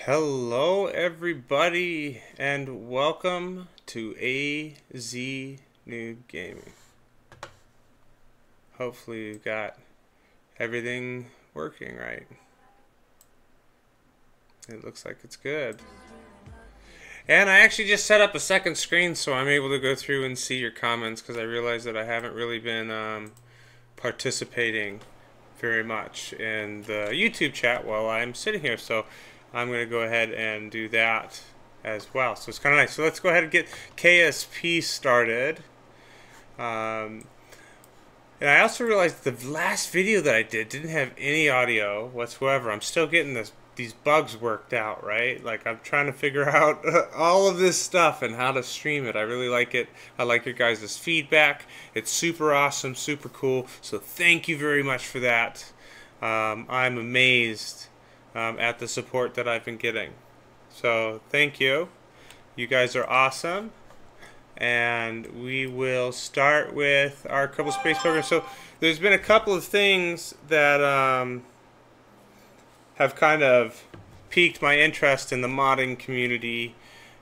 Hello everybody and welcome to AZ Noob Gaming. Hopefully you've got everything working right. It looks like it's good. And I actually just set up a second screen so I'm able to go through and see your comments because I realized that I haven't really been participating very much in the YouTube chat while I'm sitting here. So I'm going to go ahead and do that as well. So it's kind of nice. So let's go ahead and get KSP started. And I also realized the last video that I did didn't have any audio whatsoever. I'm still getting these bugs worked out, right? Like I'm trying to figure out all of this stuff and how to stream it. I really like it. I like your guys' feedback. It's super awesome, super cool. So thank you very much for that. I'm amazed at the support that I've been getting. So thank you. You guys are awesome. And we will start with our Kerbal Space Program. So there's been a couple of things that have kind of piqued my interest in the modding community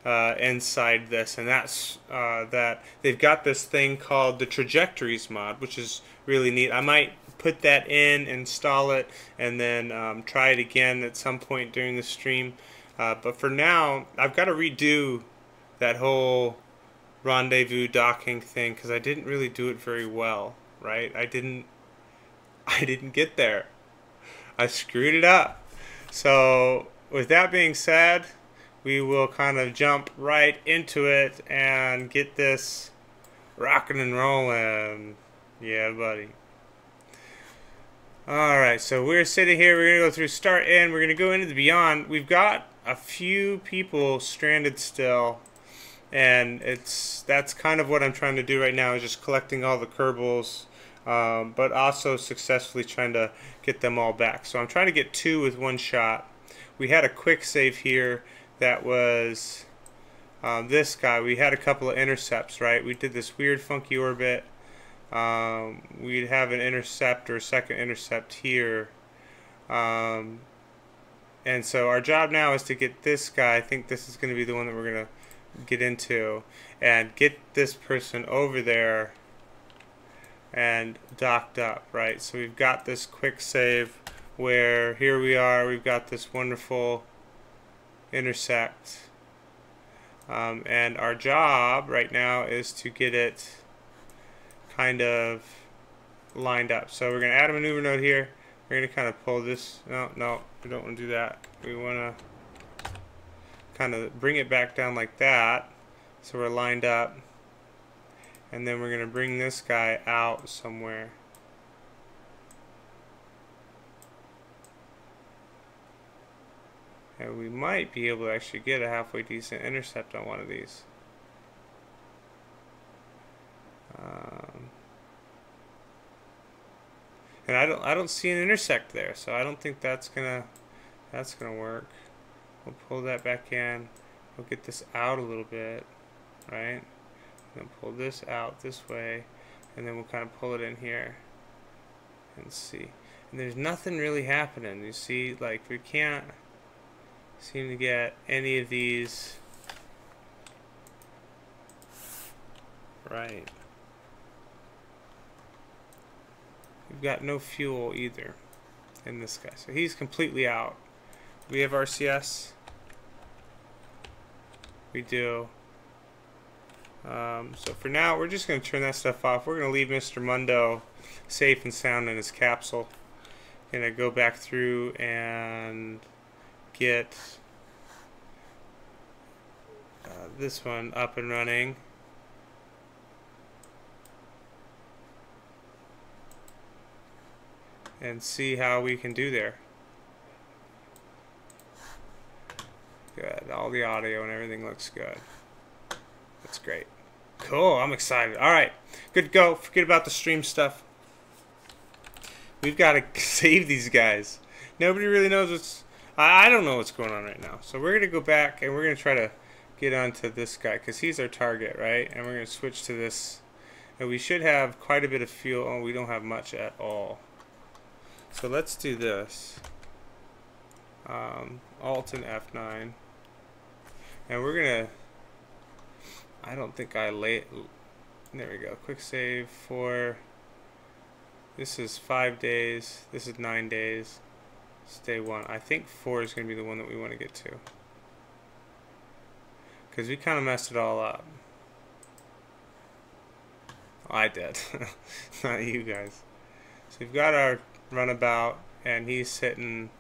inside this, and that's that they've got this thing called the Trajectories mod, which is really neat. I might put that in, install it, and then try it again at some point during the stream. But for now, I've got to redo that whole rendezvous docking thing because I didn't really do it very well, right? I didn't get there. I screwed it up. So with that being said, we will kind of jump right into it and get this rocking and rolling. Yeah, buddy. Alright, so we're sitting here, we're going to go through start in, we're going to go into the beyond. We've got a few people stranded still, and that's kind of what I'm trying to do right now, is just collecting all the Kerbals, but also successfully trying to get them all back. So I'm trying to get 2 with one shot. We had a quick save here that was this guy. We had a couple of intercepts, right? We did this weird funky orbit. We'd have an intercept or a second intercept here. And so our job now is to get this guy. I think this is going to be the one that we're going to get into. And get this person over there and docked up, right? So we've got this quick save where here we are. We've got this wonderful intersect. And our job right now is to get it kind of lined up. So we're going to add a maneuver node here. We're going to kind of pull this. No, we don't want to do that. We want to kind of bring it back down like that so we're lined up. And then we're going to bring this guy out somewhere. And we might be able to actually get a halfway decent intercept on one of these. And I don't see an intersect there, so I don't think that's gonna work. We'll pull that back in. We'll get this out a little bit, right? And then pull this out this way, and then we'll kind of pull it in here and see. And there's nothing really happening. You see, like we can't seem to get any of these right. We've got no fuel either in this guy, so he's completely out. We have RCS. We do. So for now, we're just going to turn that stuff off. We're going to leave Mr. Mundo safe and sound in his capsule. Going to go back through and get this one up and running. And see how we can do there. Good. All the audio and everything looks good. That's great. Cool. I'm excited. Alright. Good to go. Forget about the stream stuff. We've got to save these guys. Nobody really knows what's... I don't know what's going on right now. So we're going to go back and we're going to try to get onto this guy because he's our target, right? And we're going to switch to this. And we should have quite a bit of fuel. Oh, we don't have much at all. So let's do this. Alt and F9. And we're gonna, I don't think I there we go, quick save for, this is 5 days, this is 9 days, it's day 1. I think 4 is going to be the one that we want to get to, because we kind of messed it all up. I did. Not you guys. So we've got our runabout, and he's sitting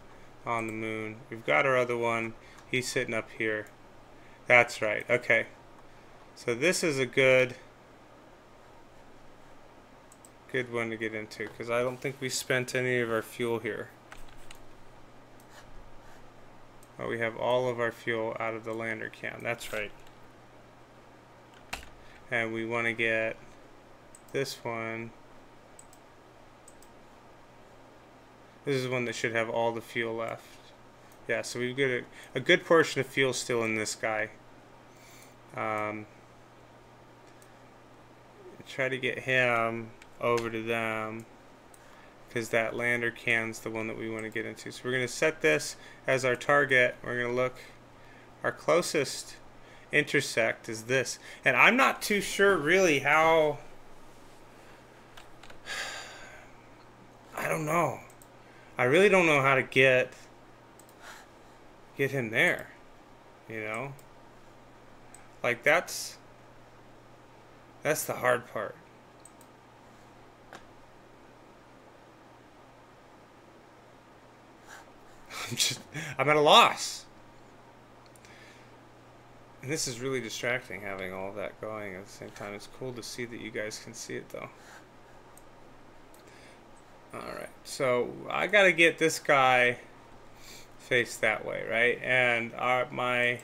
on the moon. We've got our other one. He's sitting up here. That's right. Okay. So this is a good one to get into, because I don't think we spent any of our fuel here. Oh, we have all of our fuel out of the lander can. That's right. And we want to get this one. This is the one that should have all the fuel left. Yeah, so we've got a good portion of fuel still in this guy. Try to get him over to them, because that lander can's the one that we want to get into. So we're going to set this as our target. We're going to look, our closest intersect is this. And I'm not too sure really how, I don't know. I really don't know how to get him there, you know? Like that's the hard part. I'm at a loss. And this is really distracting, having all that going at the same time. It's cool to see that you guys can see it though. Alright, so I gotta get this guy faced that way, right? And my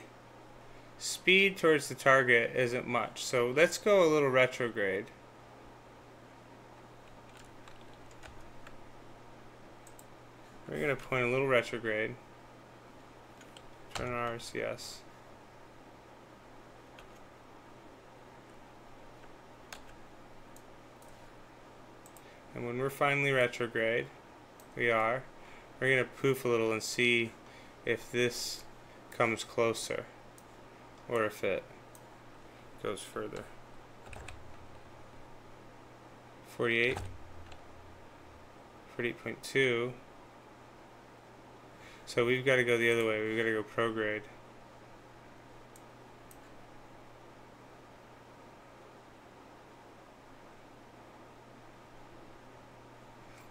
speed towards the target isn't much. So let's go a little retrograde. We're going to point a little retrograde. Turn on RCS. And when we're finally retrograde, we're going to poof a little and see if this comes closer or if it goes further. 48, 48.2. So we've got to go the other way. We've got to go prograde.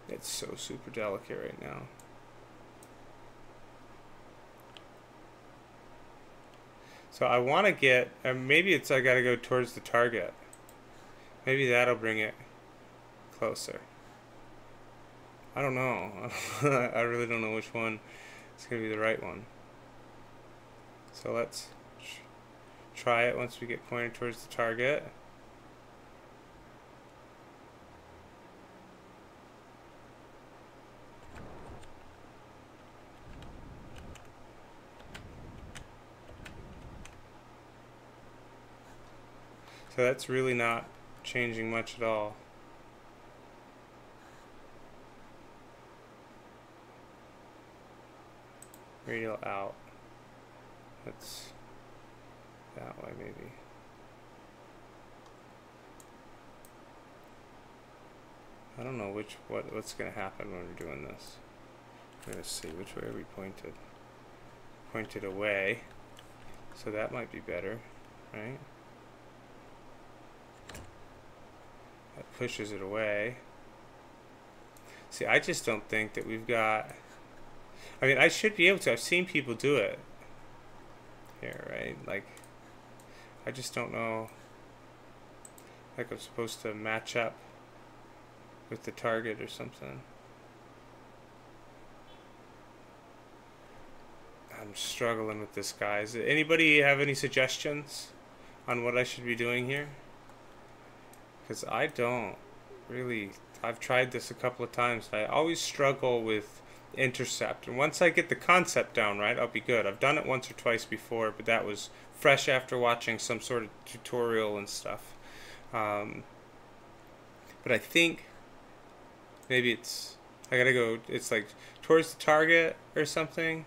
It's so super delicate right now. So I want to get, maybe it's I got to go towards the target. Maybe that'll bring it closer. I don't know. I really don't know which one is going to be the right one. So let's try it once we get pointed towards the target. So that's really not changing much at all. Radial out. That's that way maybe. I don't know what's going to happen when we're doing this. I'm going to see which way are we pointed. Pointed away. So that might be better, right? That pushes it away. See, I just don't think that we've got... I mean, I should be able to. I've seen people do it here, right? Like, I just don't know. Like I'm supposed to match up with the target or something. I'm struggling with this, guys. Anybody have any suggestions on what I should be doing here? Because I don't really. I've tried this a couple of times. I always struggle with intercept, and once I get the concept down right, I'll be good. I've done it once or twice before, but that was fresh after watching some sort of tutorial and stuff. But I think maybe it's I gotta go. It's like towards the target or something,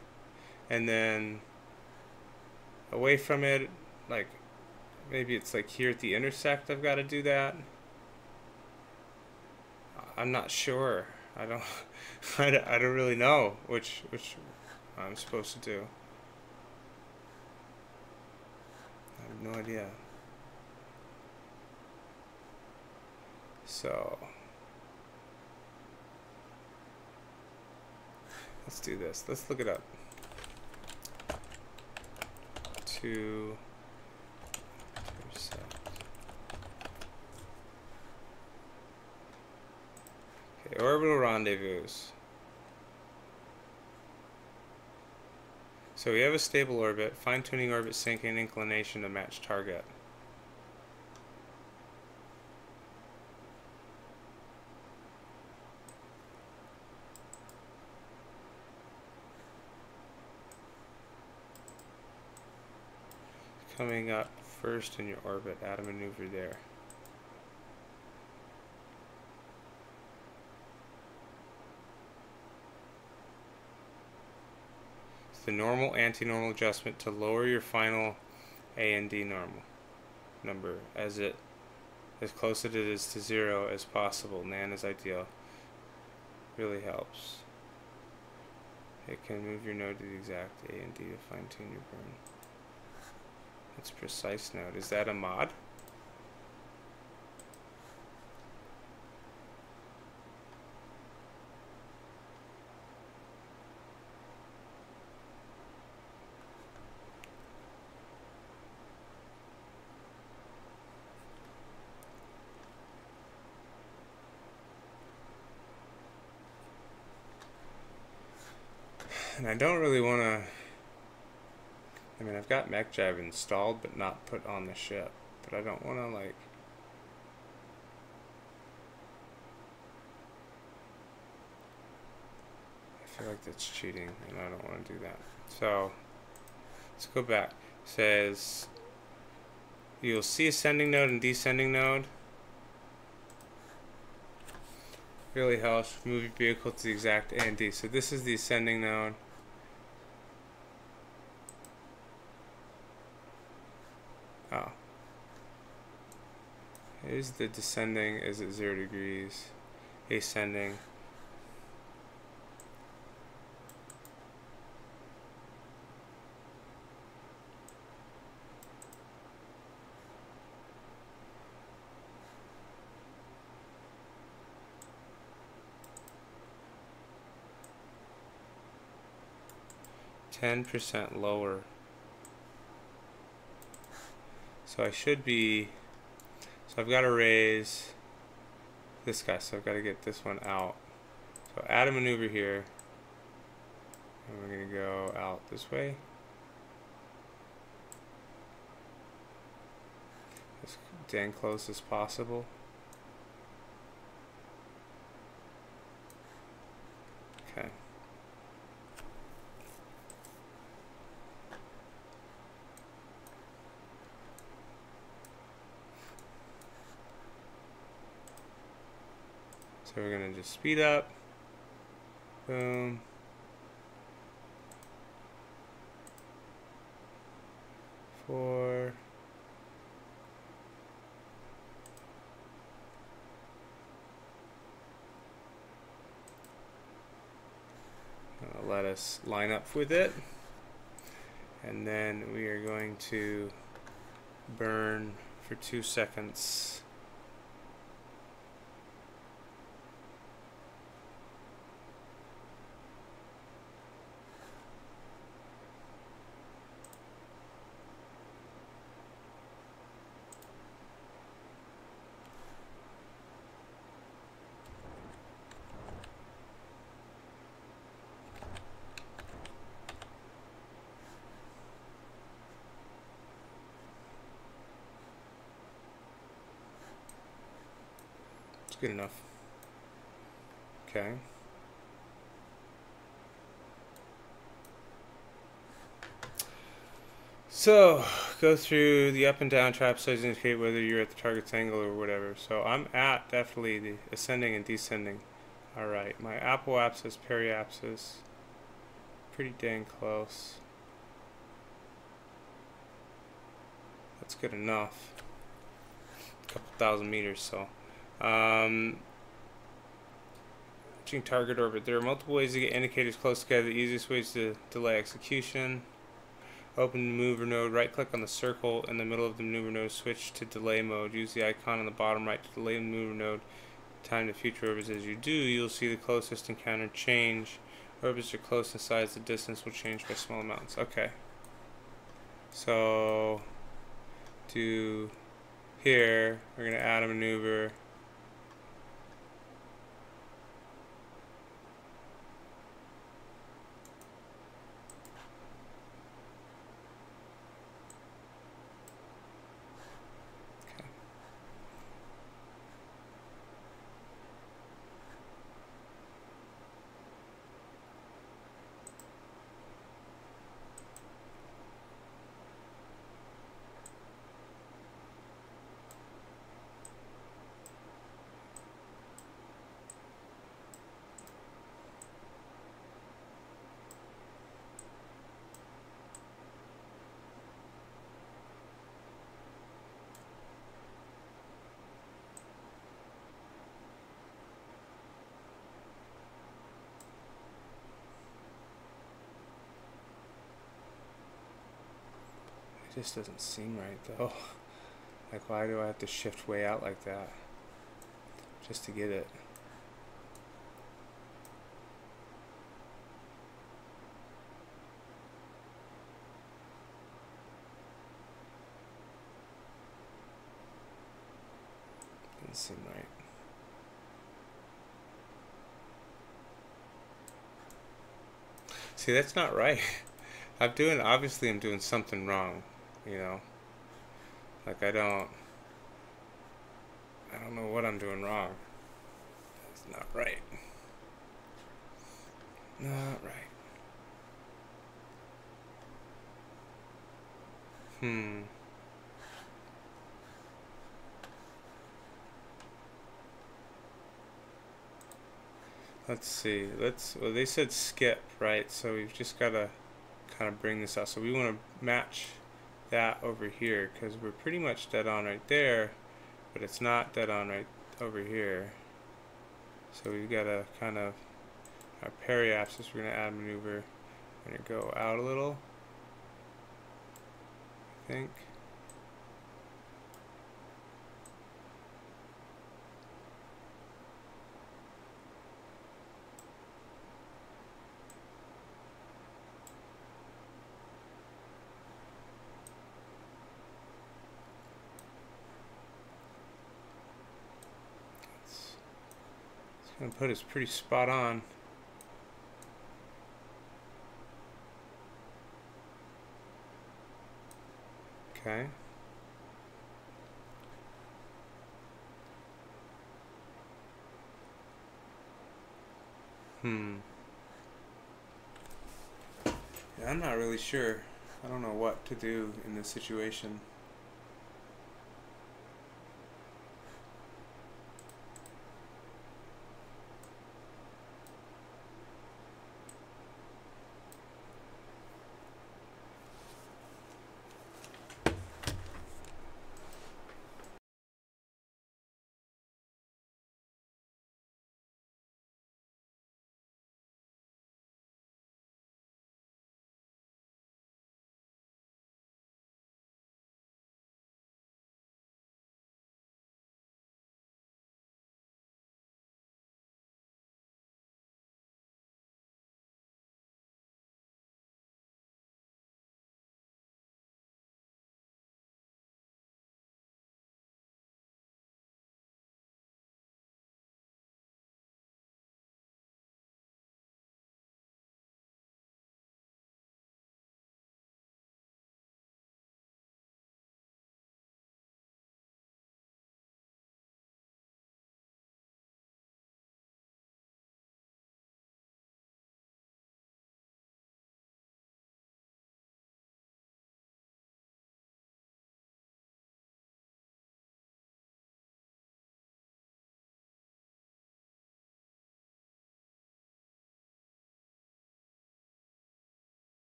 and then away from it, like maybe it's like here at the intersect I've got to do that. I'm not sure. I don't I don't really know which I'm supposed to do. I have no idea. So let's do this. Let's look it up. 2 intersect. Okay, orbital rendezvous. So we have a stable orbit, fine-tuning orbit sync and inclination to match target. Coming up first in your orbit, add a maneuver there. It's the normal anti-normal adjustment to lower your final A and D normal number as close as it is to 0 as possible. NaN is ideal. Really helps. It can move your node to the exact A and D to fine-tune your burn. That's precise node. Is that a mod? And I don't really want to. I mean, I've got MechJive installed, but not put on the ship. But I don't want to, like... I feel like that's cheating, and I don't want to do that. So, let's go back. It says, you'll see ascending node and descending node. Really helps move your vehicle to the exact A and D. So this is the ascending node. Oh. Here's the descending is at 0 degrees. Ascending. %, lower. So I should be, so I've got to raise this guy, so I've got to get this one out. So add a maneuver here, and we're going to go out this way. As dang close as possible. Okay. So we're going to just speed up. Boom. Four. Let us line up with it. And then we are going to burn for 2 seconds. Good enough. Okay. So, go through the up and down trapezoids to indicate whether you're at the target's angle or whatever. So I'm at definitely the ascending and descending. Alright, my apoapsis, periapsis, pretty dang close. That's good enough. A couple thousand meters, so. Matching target orbit. There are multiple ways to get indicators close together. The easiest way is to delay execution. Open the maneuver node. Right click on the circle in the middle of the maneuver node. Switch to delay mode. Use the icon on the bottom right to delay the maneuver node. Time to future orbits. As you do, you'll see the closest encounter change. Orbits are close in size. The distance will change by small amounts. Okay. So, to here, we're going to add a maneuver. It just doesn't seem right though. Like, why do I have to shift way out like that just to get it? Doesn't seem right. See, that's not right. Obviously I'm doing something wrong, you know? Like, I don't know what I'm doing wrong. It's not right. Not right. Let's see. Well, they said skip, right? So we've just got to kind of bring this out. So we want to match that over here because we're pretty much dead on right there, but it's not dead on right over here. So we've got to kind of, our periapsis, we're going to add a maneuver. We're going to go out a little, I think. It's going to put us pretty spot on. Okay. Yeah, I'm not really sure. I don't know what to do in this situation.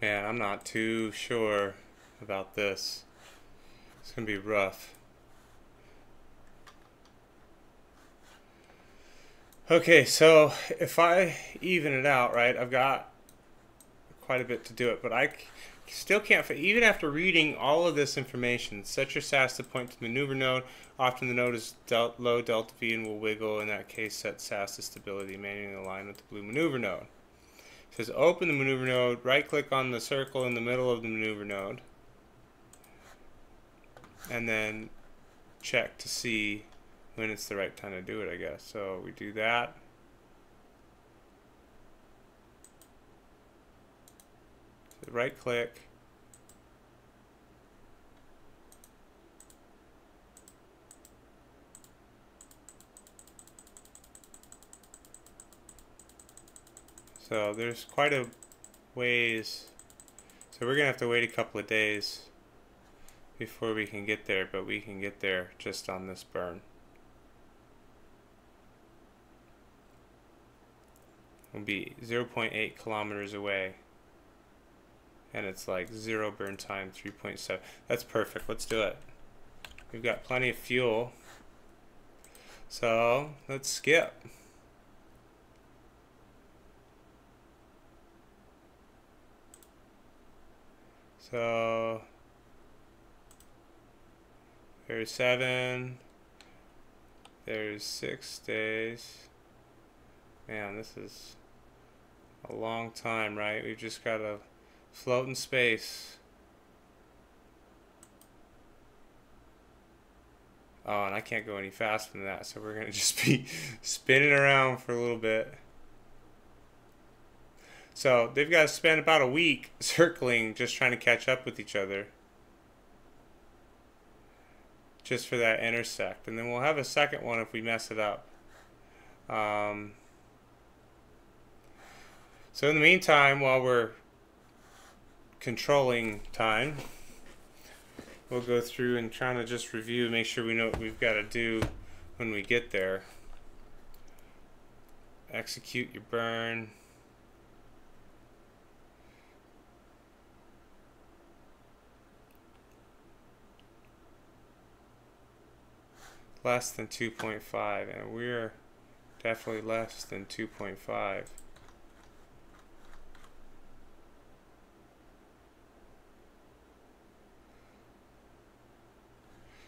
Man, I'm not too sure about this. It's gonna be rough. Okay, so if I even it out, right, I've got quite a bit to do it, but I still can't, even after reading all of this information, set your SAS to point to the maneuver node. Often the node is low delta V and will wiggle. In that case, set SAS to stability, manually align with the blue maneuver node. It says open the maneuver node, right click on the circle in the middle of the maneuver node, and then check to see when it's the right time to do it, I guess. So we do that. So right click. So there's quite a ways. So we're going to have to wait a couple of days before we can get there, but we can get there just on this burn. We'll be 0.8 kilometers away. And it's like 0 burn time, 3.7. That's perfect. Let's do it. We've got plenty of fuel. So let's skip. So there's 7. There's 6 days. Man, this is a long time, right? We've just got to float in space. Oh, and I can't go any faster than that, so we're going to just be spinning around for a little bit. So they've got to spend about a week circling, just trying to catch up with each other. Just for that intersect. And then we'll have a second one if we mess it up. So in the meantime, while we're controlling time, we'll go through and trying to just review, make sure we know what we've got to do when we get there. Execute your burn. Less than 2.5, and we're definitely less than 2.5.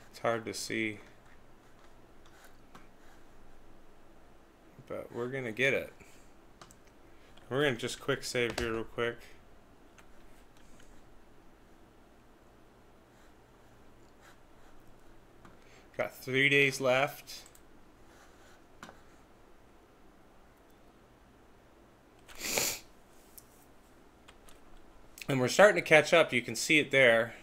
It's hard to see, but we're gonna get it. We're gonna just quick save here real quick. Got 3 days left. And we're starting to catch up. You can see it there.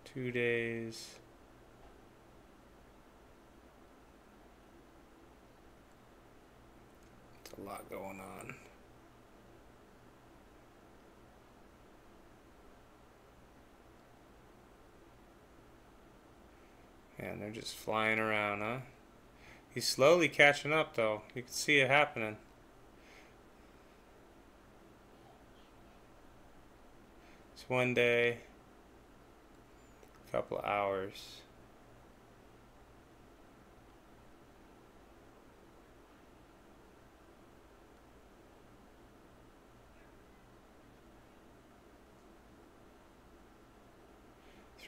Two days. It's a lot going on. Man, they're just flying around, huh? He's slowly catching up, though. You can see it happening. It's 1 day, a couple of hours.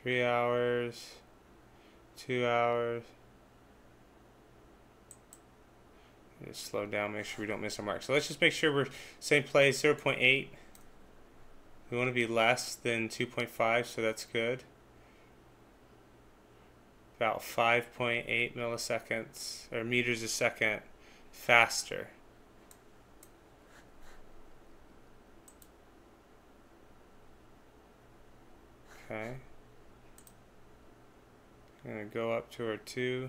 Three hours. 2 hours. Just slow down, make sure we don't miss our mark. So let's just make sure we're same place, 0.8. We want to be less than 2.5, so that's good. About 5.8 milliseconds, or meters a second faster. Okay. I'm going to go up to our 2.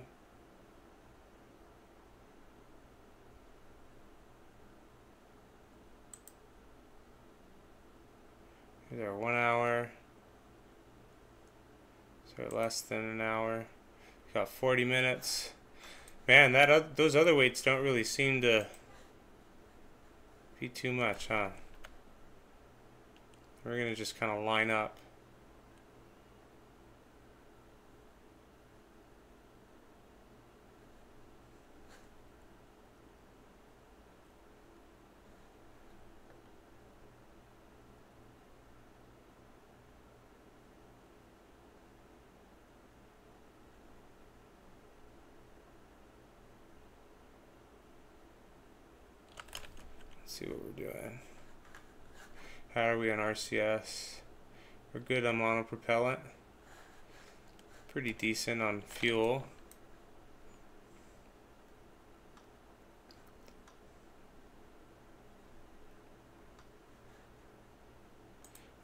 Here's our 1 hour. So less than an hour. Got 40 minutes. Man, those other weights don't really seem to be too much, huh? We're gonna just kind of line up. See what we're doing. How are we on RCS? We're good on monopropellant. Pretty decent on fuel.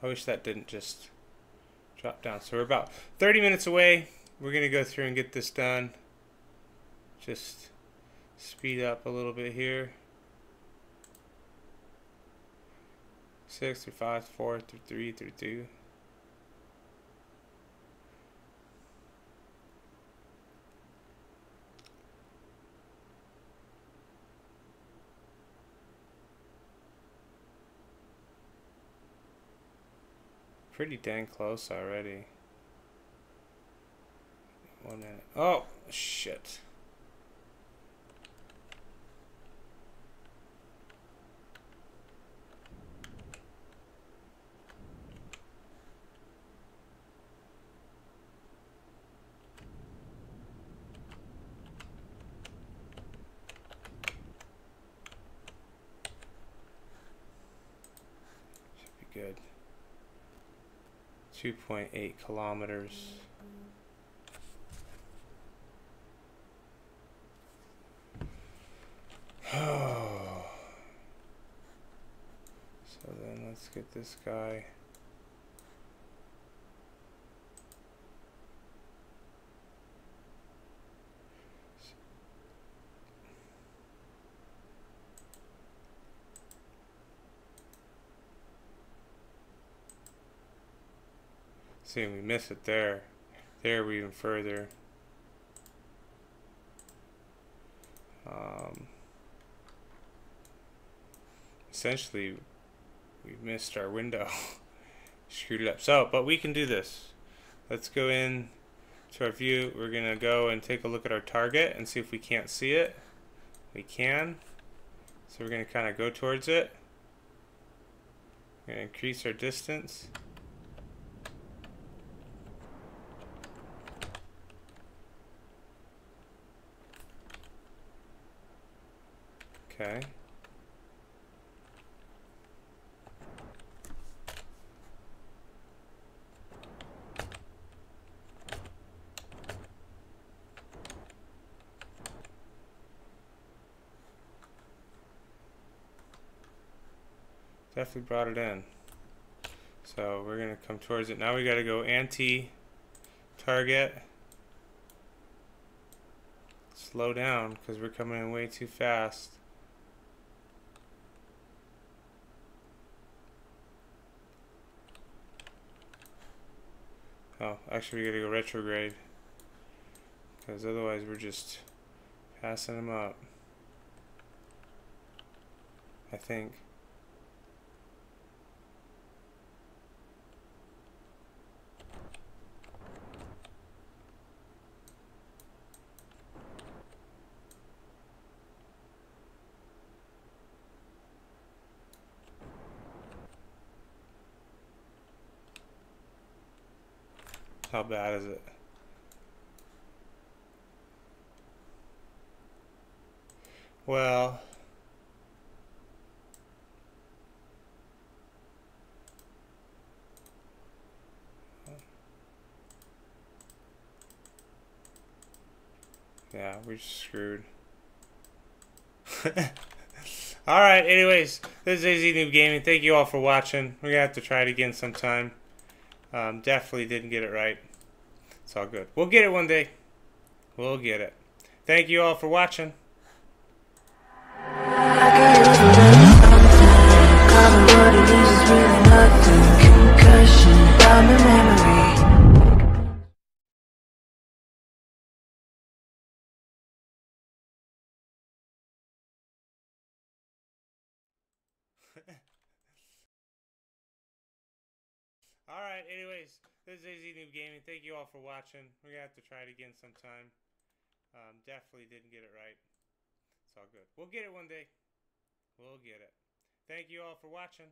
I wish that didn't just drop down. So we're about 30 minutes away. We're gonna go through and get this done. Just speed up a little bit here. 6 through 5, 4 through 3 through 2. Pretty dang close already. 1 minute. Oh, shit. Should be good. 2.8 kilometers. Oh. So then let's get this guy. See, we miss it there. There we're even further. Essentially, we missed our window. Screwed it up. So, but we can do this. Let's go in to our view. We're gonna go and take a look at our target and see if we can't see it. We can. So we're gonna kind of go towards it. We're gonna increase our distance. Okay. Definitely brought it in. So we're gonna come towards it. Now we gotta go anti-target. Slow down because we're coming in way too fast. Oh, actually we gotta go retrograde because otherwise we're just passing them up, I think. How bad is it? Well, yeah, we're screwed. Alright, anyways, this is AZ Noob Gaming. Thank you all for watching. We're gonna have to try it again sometime. Definitely didn't get it right. It's all good. We'll get it one day. We'll get it. Thank you all for watching. Alright, anyways, this is AZ Noob Gaming. Thank you all for watching. We're going to have to try it again sometime. Definitely didn't get it right. It's all good. We'll get it one day. We'll get it. Thank you all for watching.